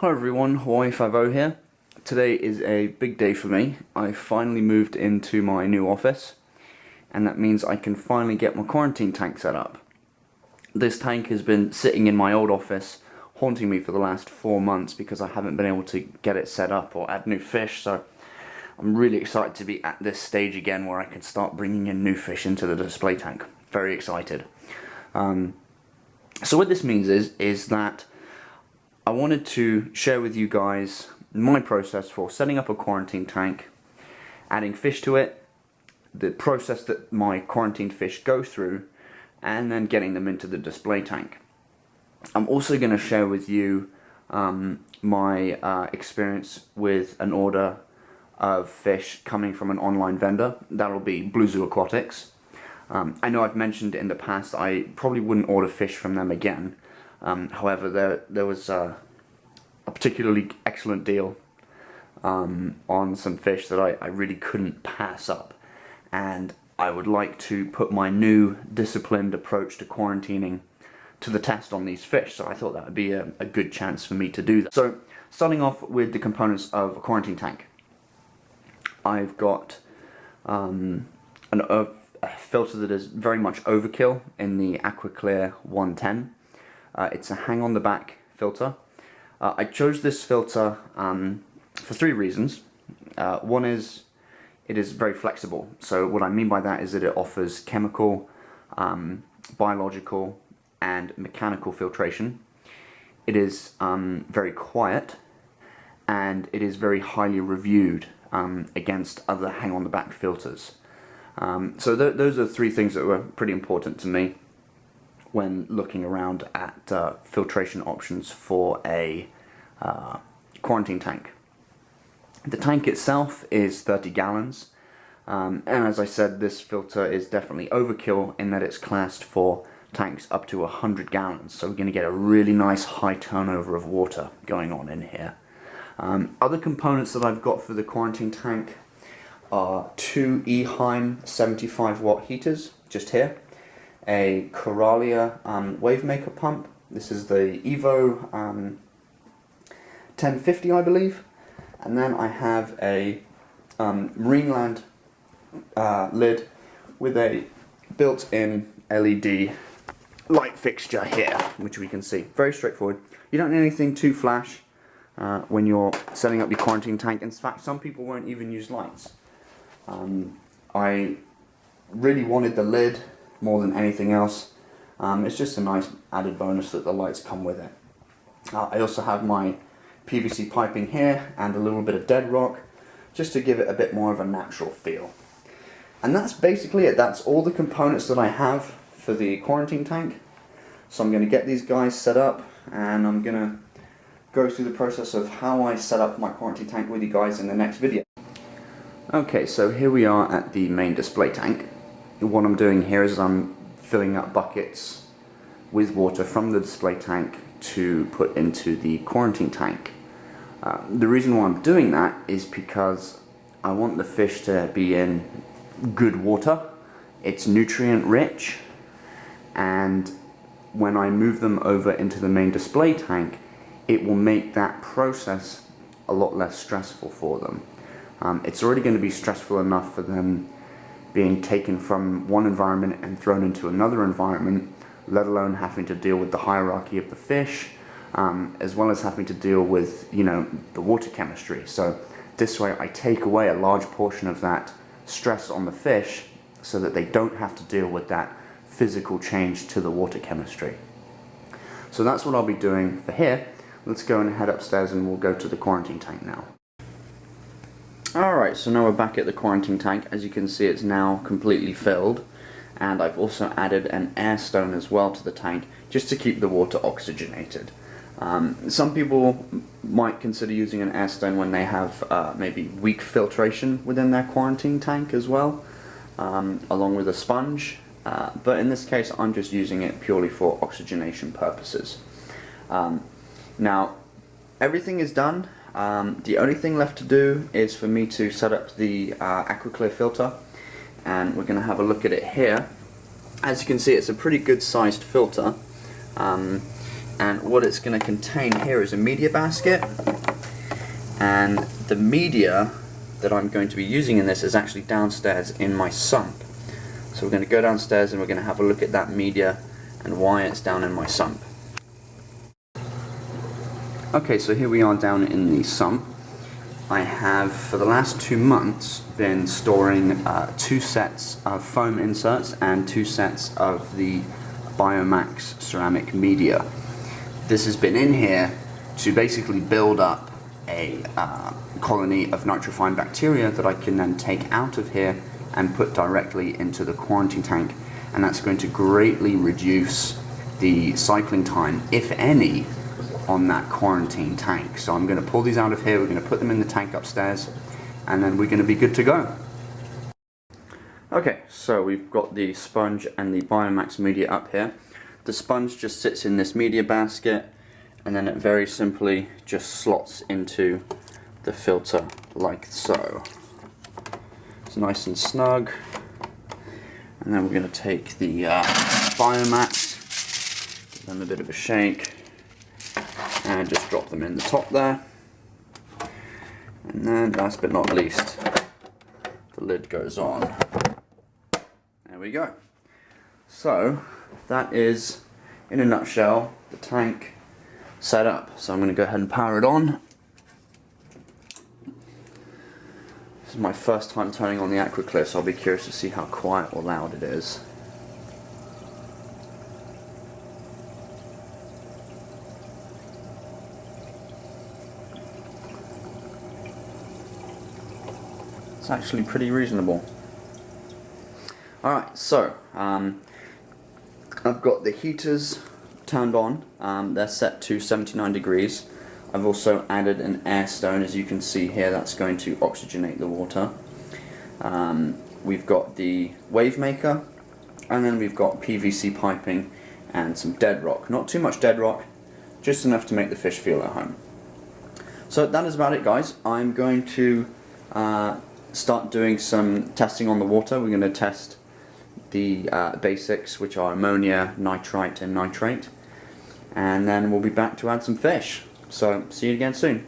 Hello everyone, Hawaii50 here. Today is a big day for me. I finally moved into my new office, and that means I can finally get my quarantine tank set up. This tank has been sitting in my old office, haunting me for the last 4 months because I haven't been able to get it set up or add new fish, so I'm really excited to be at this stage again where I can start bringing in new fish into the display tank. Very excited. So what this means is that I wanted to share with you guys my process for setting up a quarantine tank, adding fish to it, the process that my quarantined fish go through, and then getting them into the display tank. I'm also going to share with you my experience with an order of fish coming from an online vendor. That'll be Blue Zoo Aquatics. I know I've mentioned in the past I probably wouldn't order fish from them again. However, there was a particularly excellent deal on some fish that I really couldn't pass up, and I would like to put my new disciplined approach to quarantining to the test on these fish, so I thought that would be a good chance for me to do that. So, starting off with the components of a quarantine tank. I've got a filter that is very much overkill in the Aqua Clear 110. It's a hang on the back filter. I chose this filter for 3 reasons. One is it is very flexible. So what I mean by that is that it offers chemical, biological and mechanical filtration. It is very quiet, and it is very highly reviewed against other hang on the back filters. So those are 3 things that were pretty important to me when looking around at filtration options for a quarantine tank. The tank itself is 30 gallons, and as I said, this filter is definitely overkill in that it's classed for tanks up to 100 gallons, so we're going to get a really nice high turnover of water going on in here. Other components that I've got for the quarantine tank are 2 Eheim 75 watt heaters, just here, a Coralia wave maker pump. This is the Evo 1050, I believe, and then I have a Marineland lid with a built-in LED light fixture here, which we can see. Very straightforward. You don't need anything too flash when you're setting up your quarantine tank. In fact, some people won't even use lights. I really wanted the lid more than anything else. It's just a nice added bonus that the lights come with it. I also have my PVC piping here and a little bit of dead rock, just to give it a bit more of a natural feel. And that's basically it. That's all the components that I have for the quarantine tank. So I'm going to get these guys set up, and I'm going to go through the process of how I set up my quarantine tank with you guys in the next video. Okay, so here we are at the main display tank. What I'm doing here is I'm filling up buckets with water from the display tank to put into the quarantine tank. The reason why I'm doing that is because I want the fish to be in good water. It's nutrient rich, and when I move them over into the main display tank, it will make that process a lot less stressful for them. It's already going to be stressful enough for them being taken from one environment and thrown into another environment, let alone having to deal with the hierarchy of the fish, as well as having to deal with, the water chemistry. So this way I take away a large portion of that stress on the fish so that they don't have to deal with that physical change to the water chemistry. So that's what I'll be doing for here. Let's go and head upstairs and we'll go to the quarantine tank now. Alright, so now we're back at the quarantine tank. As you can see, it's now completely filled, and I've also added an air stone as well to the tank just to keep the water oxygenated. Some people might consider using an air stone when they have maybe weak filtration within their quarantine tank as well, along with a sponge, but in this case I'm just using it purely for oxygenation purposes. Now everything is done. The only thing left to do is for me to set up the Aqua Clear filter, and we're going to have a look at it here. As you can see, it's a pretty good sized filter. And what it's going to contain here is a media basket, and the media that I'm going to be using in this is actually downstairs in my sump. So we're going to go downstairs and we're going to have a look at that media and why it's down in my sump. Okay, so here we are down in the sump. I have, for the last 2 months, been storing 2 sets of foam inserts and 2 sets of the Biomax ceramic media. This has been in here to basically build up a colony of nitrifying bacteria that I can then take out of here and put directly into the quarantine tank, and that's going to greatly reduce the cycling time, if any, on that quarantine tank. So I'm going to pull these out of here, we're going to put them in the tank upstairs, and then we're going to be good to go. Okay, so we've got the sponge and the Biomax media up here. The sponge just sits in this media basket, and then it very simply just slots into the filter like so. It's nice and snug. And then we're going to take the Biomax, give them a bit of a shake, and just drop them in the top there. And then, last but not least, the lid goes on. There we go. So, that is, in a nutshell, the tank set up. So I'm going to go ahead and power it on. This is my first time turning on the Aqua Clear, so I'll be curious to see how quiet or loud it is. It's actually pretty reasonable. Alright, so I've got the heaters turned on. They're set to 79 degrees. I've also added an air stone, as you can see here, that's going to oxygenate the water. We've got the wave maker, and then we've got PVC piping and some dead rock. Not too much dead rock, just enough to make the fish feel at home. So that is about it, guys. I'm going to start doing some testing on the water. We're going to test the basics, which are ammonia, nitrite and nitrate, and then we'll be back to add some fish. So see you again soon.